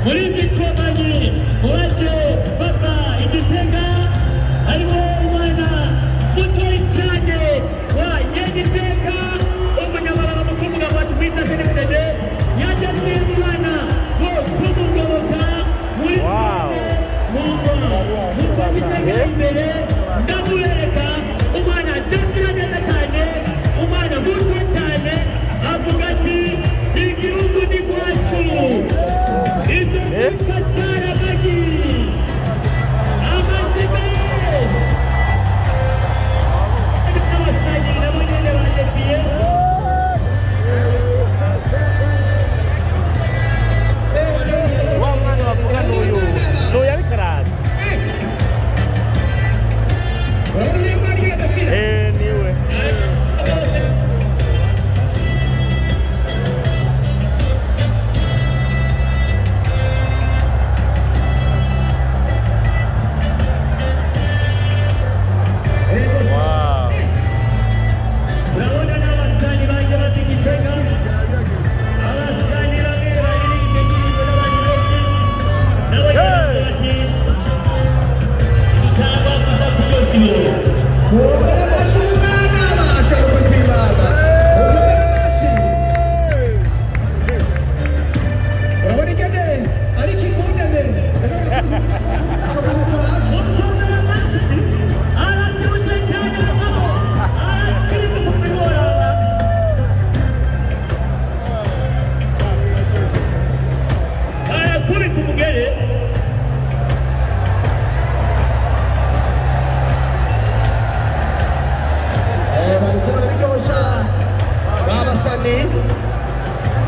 muri gikomanye muraje papa igitega harimo umwana mutoyi cyane wa yegiteka umunyamabanga mukuru wacu bita Défilé yajyanye umwana wo kumugoboka muri mu gitega imbere ndamureka umwana Défilé neza cyane umwana muto cyane avuga ati igihugu ni kwacu Katara bagi, Amashibesh. Kita saja namanya lewat Défilé. Wah mana lakukan nuyu, nuyu yang keras. Niwe.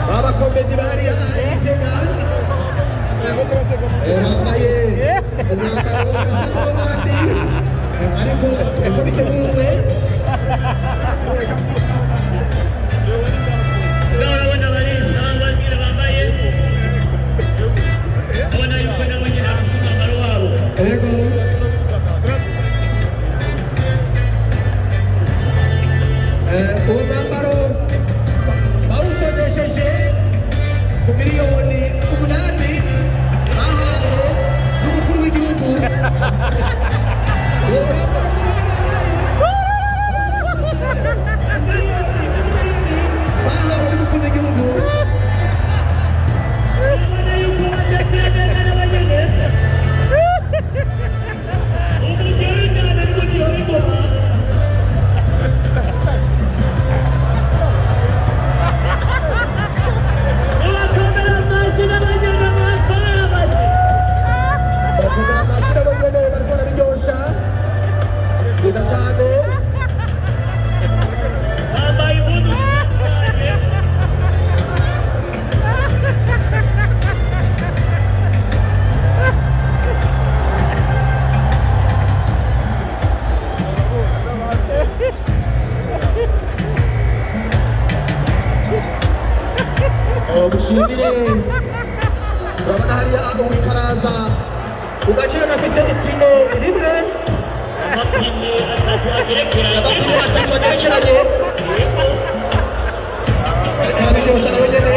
Baba komedi bari itega ariko eko biteguwe Abana bari sangwa ngira bambaye abana yuko nabo nyina kufunga amaro wabo ego umwambaro bawusodesheje ku miliyoni 8 ahawe n'umukuru w'igihugu Mushimire urabona hariya uwikaraza ugaciro nafise ipine rimwe amapine atatu agerekeranye agerekeranye kandi byose nawe nyene